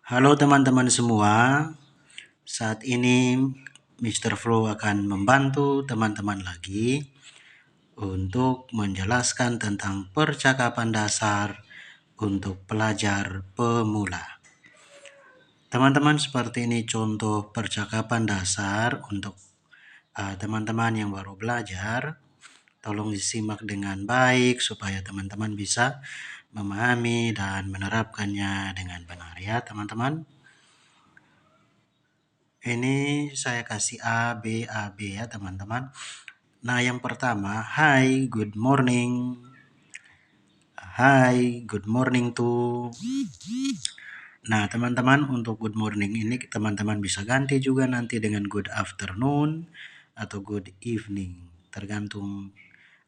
Halo teman-teman semua, saat ini Mr. Flo akan membantu teman-teman lagi untuk menjelaskan tentang percakapan dasar untuk pelajar pemula. Teman-teman, seperti ini contoh percakapan dasar untuk teman-teman yang baru belajar. Tolong disimak dengan baik supaya teman-teman bisa memahami dan menerapkannya dengan benar ya teman-teman. Ini saya kasih A, B, ya teman-teman. Nah, yang pertama, hi, good morning. Hi, good morning tuh. Nah, teman-teman, untuk good morning ini teman-teman bisa ganti juga nanti dengan good afternoon atau good evening, tergantung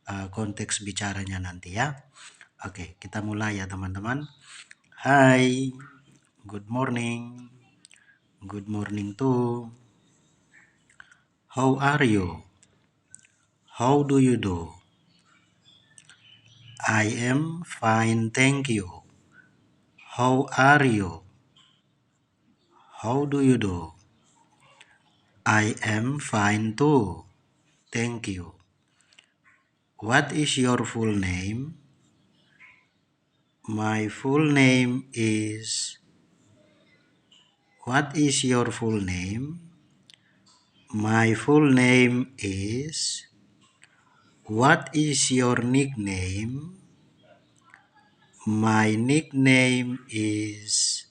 konteks bicaranya nanti ya. Oke, kita mulai ya teman-teman. Hi, good morning. Good morning tuh. How are you? How do you do? I am fine, thank you. How are you? How do you do? I am fine too, thank you. What is your full name? My full name is... What is your full name? My full name is... What is your nickname? My nickname is...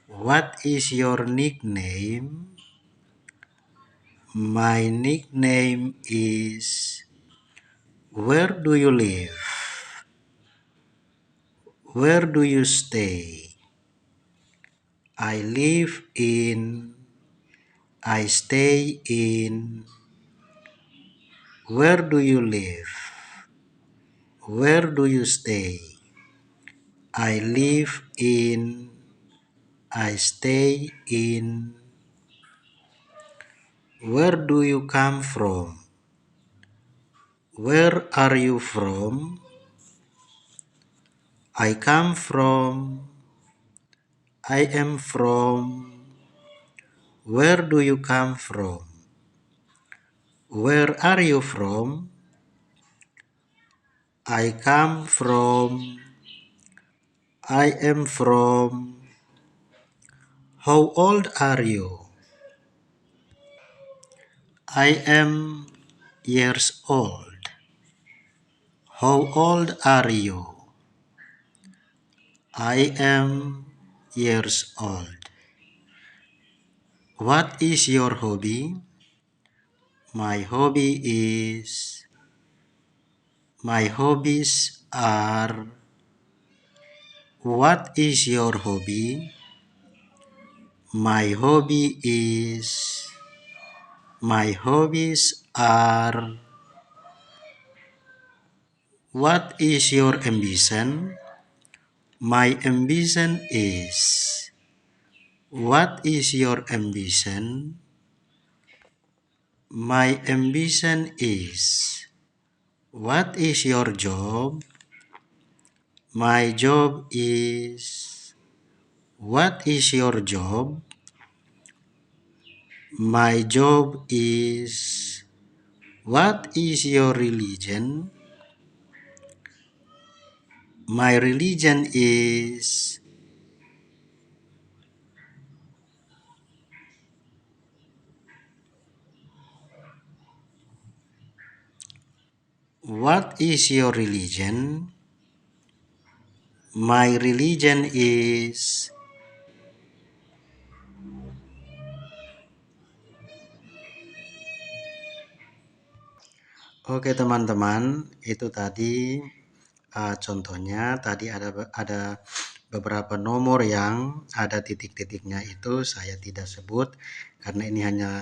What is your nickname? My nickname is... Where do you live? Where do you stay? I live in... I stay in... Where do you live? Where do you stay? I live in... I stay in... Where do you come from? Where are you from? I come from... I am from... Where do you come from? Where are you from? I come from... I am from... How old are you? I am years old. How old are you? I am years old. What is your hobby? My hobby is... My hobbies are... What is your hobby? My hobby is... My hobbies are... What is your ambition? My ambition is... What is your ambition? My ambition is... What is your job? My job is... What is your job? My job is... What is your religion? My religion is... What is your religion? My religion is... Oke teman-teman, itu tadi contohnya. Tadi ada beberapa nomor yang ada titik-titiknya, itu saya tidak sebut karena ini hanya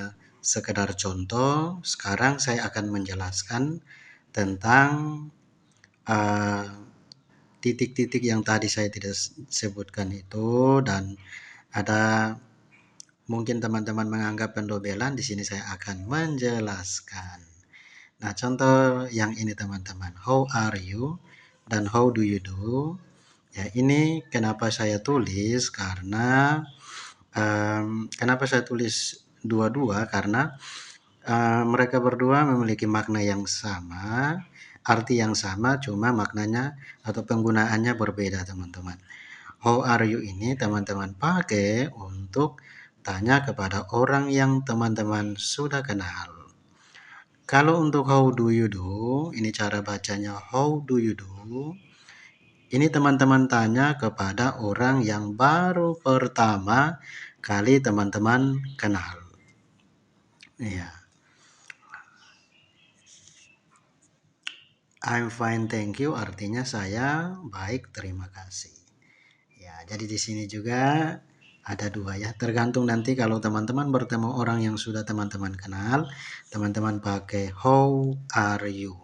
sekedar contoh. Sekarang saya akan menjelaskan tentang titik-titik yang tadi saya tidak sebutkan itu, dan ada mungkin teman-teman menganggap pendobelan. Di sini saya akan menjelaskan. Nah, contoh yang ini teman-teman, how are you dan how do you do. Ya, ini kenapa saya tulis karena kenapa saya tulis dua-dua karena mereka berdua memiliki makna yang sama, arti yang sama, cuma maknanya atau penggunaannya berbeda, teman-teman. How are you ini teman-teman pakai untuk tanya kepada orang yang teman-teman sudah kenal. Kalau untuk how do you do, ini cara bacanya how do you do. Ini teman-teman tanya kepada orang yang baru pertama kali teman-teman kenal. Ya, I'm fine, thank you artinya saya baik, terima kasih. Ya, jadi di sini juga ada dua ya. Tergantung nanti kalau teman-teman bertemu orang yang sudah teman-teman kenal, teman-teman pakai how are you.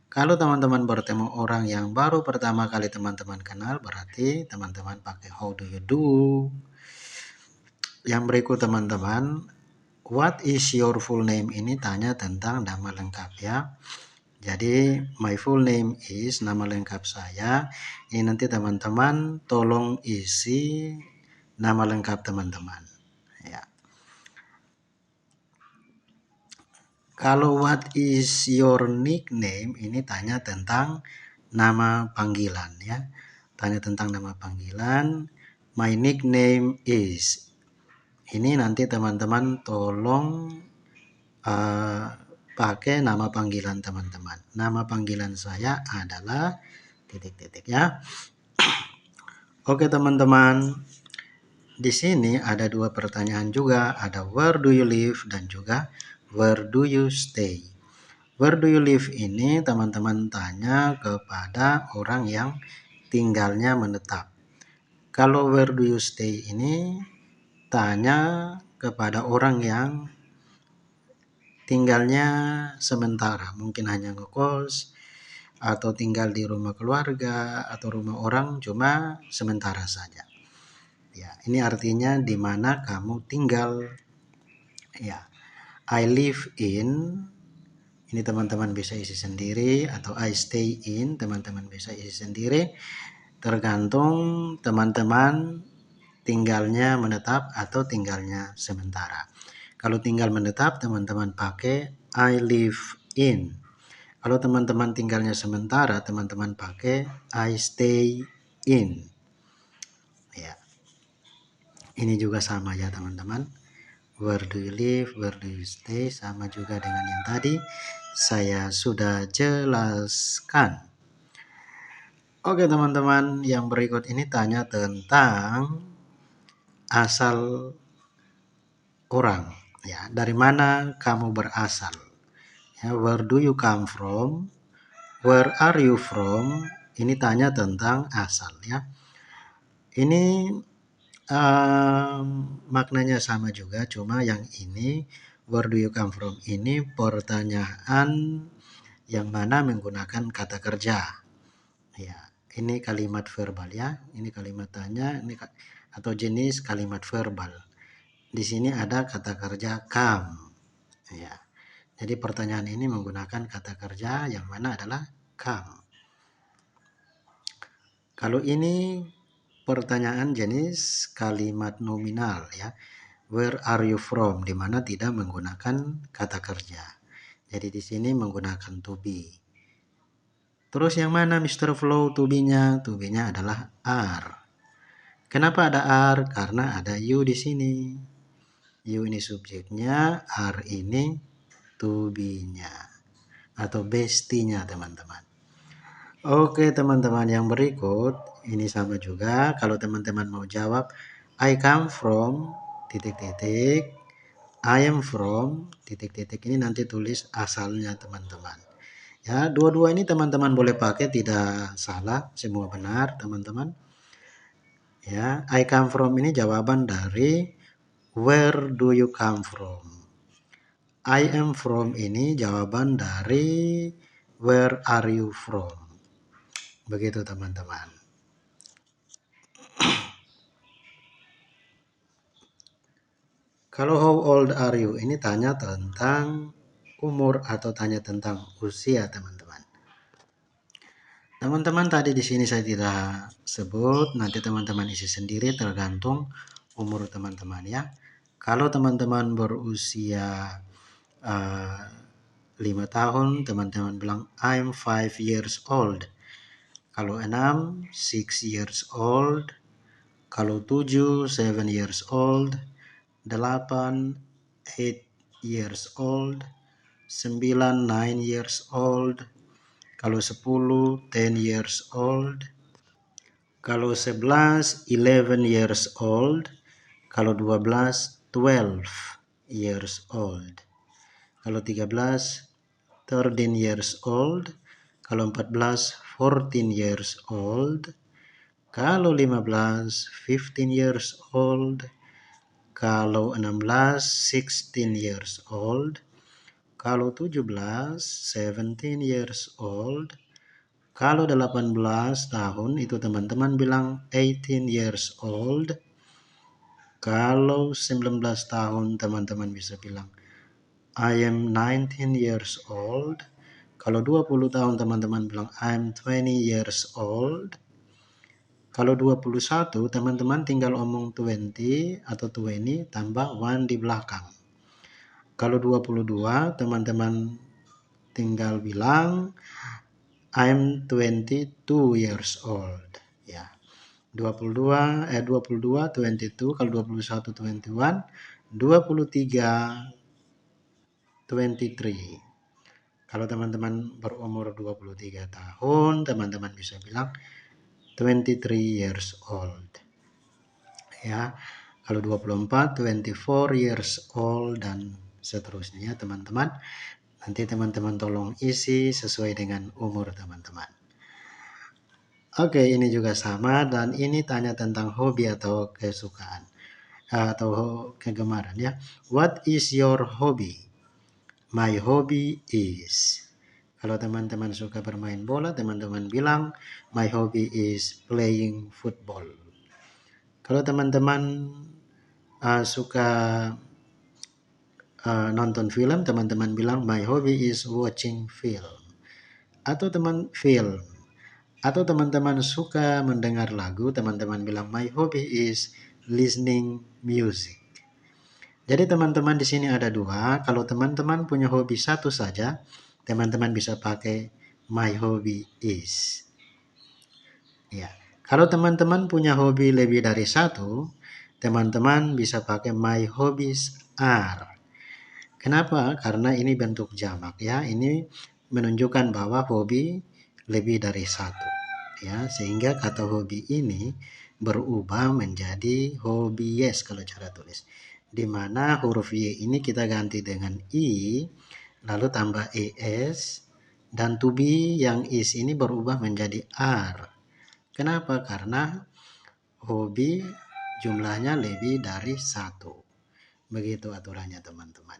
Kalau teman-teman bertemu orang yang baru pertama kali teman-teman kenal, berarti teman-teman pakai how do you do. Yang berikut teman-teman, what is your full name ini tanya tentang nama lengkap ya. Jadi my full name is, nama lengkap saya. Ini nanti teman-teman tolong isi nama lengkap teman-teman. Ya. Kalau what is your nickname ini tanya tentang nama panggilan ya. Tanya tentang nama panggilan. My nickname is. Ini nanti teman-teman tolong pakai nama panggilan teman-teman. Nama panggilan saya adalah titik-titik ya. Oke teman-teman, di sini ada dua pertanyaan juga, ada where do you live dan juga where do you stay. Where do you live ini teman-teman tanya kepada orang yang tinggalnya menetap. Kalau where do you stay ini tanya kepada orang yang tinggalnya sementara, mungkin hanya ngekos atau tinggal di rumah keluarga atau rumah orang cuma sementara saja. Ya, ini artinya di mana kamu tinggal. Ya, I live in. Ini teman-teman bisa isi sendiri atau I stay in, teman-teman bisa isi sendiri. Tergantung teman-teman tinggalnya menetap atau tinggalnya sementara. Kalau tinggal menetap teman-teman pakai I live in. Kalau teman-teman tinggalnya sementara teman-teman pakai I stay in. Ya. Ini juga sama ya teman-teman. Where do you live, where do you stay, sama juga dengan yang tadi saya sudah jelaskan. Oke teman-teman, yang berikut ini tanya tentang asal orang. Ya, dari mana kamu berasal? Ya, where do you come from? Where are you from? Ini tanya tentang asal ya. Ini maknanya sama juga, cuma yang ini where do you come from ini pertanyaan yang mana menggunakan kata kerja. Ya, ini kalimat verbal ya. Ini kalimat tanya, ini atau jenis kalimat verbal. Di sini ada kata kerja come. Ya. Jadi pertanyaan ini menggunakan kata kerja yang mana adalah come. Kalau ini pertanyaan jenis kalimat nominal ya. Where are you from? Di mana tidak menggunakan kata kerja. Jadi di sini menggunakan to be. Terus yang mana Mr. Flow to be-nya? To be-nya adalah are. Kenapa ada are? Karena ada you di sini. You ini subjeknya, are ini to be-nya atau bestie-nya teman-teman. Oke teman-teman, yang berikut ini sama juga. Kalau teman-teman mau jawab I come from titik-titik, I am from titik-titik, ini nanti tulis asalnya teman-teman. Ya, dua-dua ini teman-teman boleh pakai, tidak salah, semua benar teman-teman. Ya, I come from ini jawaban dari where do you come from. I am from ini jawaban dari where are you from. Begitu teman-teman. Kalau how old are you ini tanya tentang umur atau tanya tentang usia teman-teman. Teman-teman tadi di sini saya tidak sebut, nanti teman-teman isi sendiri tergantung umur teman-teman ya. Kalau teman-teman berusia 5 tahun, teman-teman bilang I'm 5 years old. Kalau 6, 6 years old. Kalau 7, 7 years old. 8, 8 years old. 9, 9 years old. Kalau 10, 10 years old. Kalau 11, 11 years old. Kalau 12, 12 years old. Kalau 13, 13 years old. Kalau 14, 14 years old. Kalau 15, 15 years old. Kalau 16, 16 years old. Kalau 17, 17 years old. Kalau 18 tahun itu teman-teman bilang 18 years old. Kalau 19 tahun teman-teman bisa bilang I am 19 years old. Kalau 20 tahun teman-teman bilang I'm 20 years old. Kalau 21 teman-teman tinggal omong 20 atau 20 tambah 1 di belakang. Kalau 22 teman-teman tinggal bilang I'm 22 years old. Ya. 22, 22, kalau 21, 21, 23, 23. Kalau teman-teman berumur 23 tahun, teman-teman bisa bilang 23 years old. Ya. Kalau 24, 24 years old dan seterusnya, teman-teman. Nanti teman-teman tolong isi sesuai dengan umur teman-teman. Oke, ini juga sama dan ini tanya tentang hobi atau kesukaan atau kegemaran ya. What is your hobby? My hobby is. Kalau teman-teman suka bermain bola, teman-teman bilang my hobby is playing football. Kalau teman-teman suka nonton film, teman-teman bilang my hobby is watching film. Atau teman-teman suka mendengar lagu, teman-teman bilang my hobby is listening music. Jadi teman-teman di sini ada dua. Kalau teman-teman punya hobi satu saja, teman-teman bisa pakai my hobby is. Ya. Kalau teman-teman punya hobi lebih dari satu, teman-teman bisa pakai my hobbies are. Kenapa? Karena ini bentuk jamak ya. Ini menunjukkan bahwa hobi lebih dari satu. Ya, sehingga kata hobi ini berubah menjadi hobbies kalau cara tulis. Di mana huruf Y ini kita ganti dengan I, lalu tambah ES, dan to be yang is ini berubah menjadi R. Kenapa? Karena hobi jumlahnya lebih dari satu. Begitu aturannya teman-teman.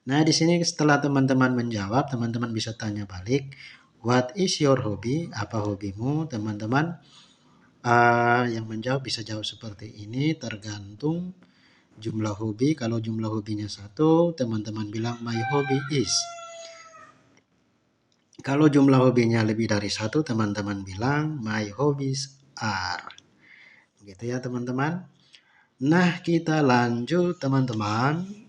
Nah di sini setelah teman-teman menjawab, teman-teman bisa tanya balik, what is your hobby? Apa hobimu? Teman-teman yang menjawab bisa jawab seperti ini, tergantung jumlah hobi. Kalau jumlah hobinya satu, teman-teman bilang my hobby is. Kalau jumlah hobinya lebih dari satu, teman-teman bilang my hobbies are. Begitu ya teman-teman. Nah kita lanjut teman-teman.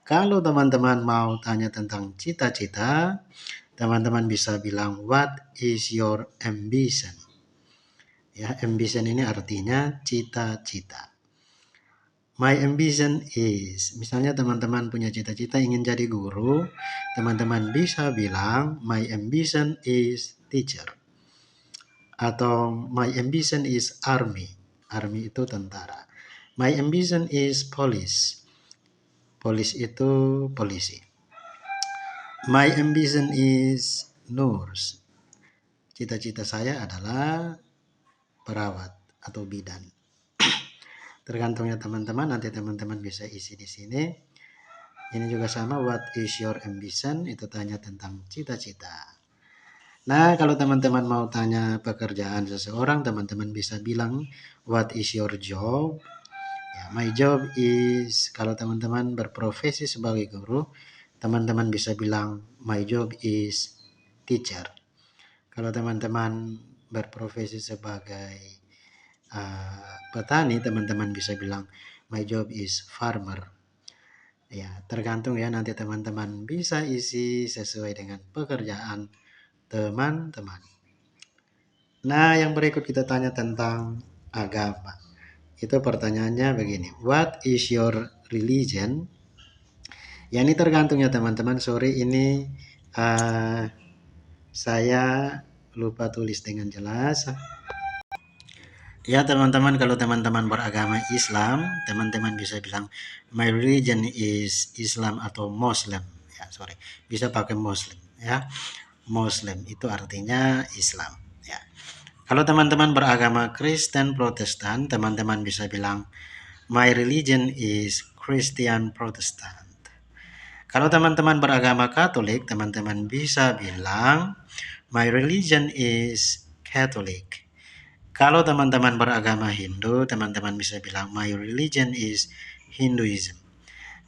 Kalau teman-teman mau tanya tentang cita-cita, teman-teman bisa bilang what is your ambition? Ya, ambition ini artinya cita-cita. My ambition is, misalnya teman-teman punya cita-cita ingin jadi guru, teman-teman bisa bilang my ambition is teacher. Atau my ambition is army. Army itu tentara. My ambition is police. Police itu polisi. My ambition is nurse. Cita-cita saya adalah perawat atau bidan. Tergantungnya teman-teman, nanti teman-teman bisa isi di sini. Ini juga sama, what is your ambition? Itu tanya tentang cita-cita. Nah, kalau teman-teman mau tanya pekerjaan seseorang, teman-teman bisa bilang, what is your job? Ya, my job is, kalau teman-teman berprofesi sebagai guru, teman-teman bisa bilang, my job is teacher. Kalau teman-teman berprofesi sebagai petani, teman-teman bisa bilang my job is farmer. Ya, tergantung ya, nanti teman-teman bisa isi sesuai dengan pekerjaan teman-teman. Nah, yang berikut kita tanya tentang agama. Itu pertanyaannya begini, what is your religion? Ya, ini tergantung ya teman-teman. Sorry, ini saya lupa tulis dengan jelas. Ya teman-teman, kalau teman-teman beragama Islam, teman-teman bisa bilang my religion is Islam atau Muslim. Ya, sorry, bisa pakai Muslim ya. Muslim itu artinya Islam ya. Kalau teman-teman beragama Kristen Protestan, teman-teman bisa bilang my religion is Christian Protestant. Kalau teman-teman beragama Katolik, teman-teman bisa bilang my religion is Catholic. Kalau teman-teman beragama Hindu, teman-teman bisa bilang my religion is Hinduism.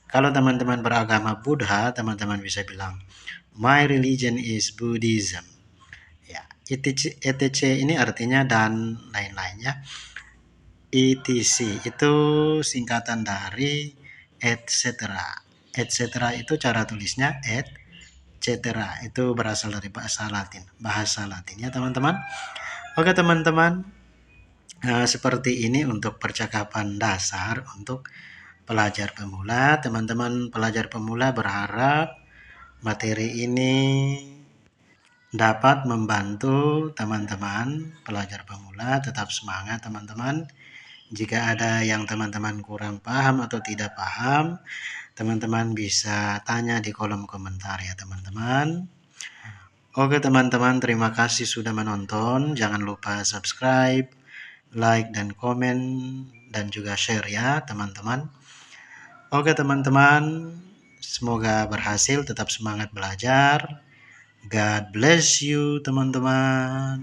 Kalau teman-teman beragama Buddha, teman-teman bisa bilang my religion is Buddhism. Ya, etc ini artinya dan lain-lainnya. ETC itu singkatan dari etc. Etc itu cara tulisnya etc. Itu berasal dari bahasa Latin ya teman-teman. Oke teman-teman, seperti ini untuk percakapan dasar untuk pelajar pemula. Teman-teman pelajar pemula berharap materi ini dapat membantu teman-teman pelajar pemula. Tetap semangat teman-teman. Jika ada yang teman-teman kurang paham atau tidak paham, teman-teman bisa tanya di kolom komentar ya teman-teman. Oke teman-teman, terima kasih sudah menonton. Jangan lupa subscribe, like, dan komen, dan juga share ya teman-teman. Oke teman-teman, semoga berhasil, tetap semangat belajar. God bless you teman-teman.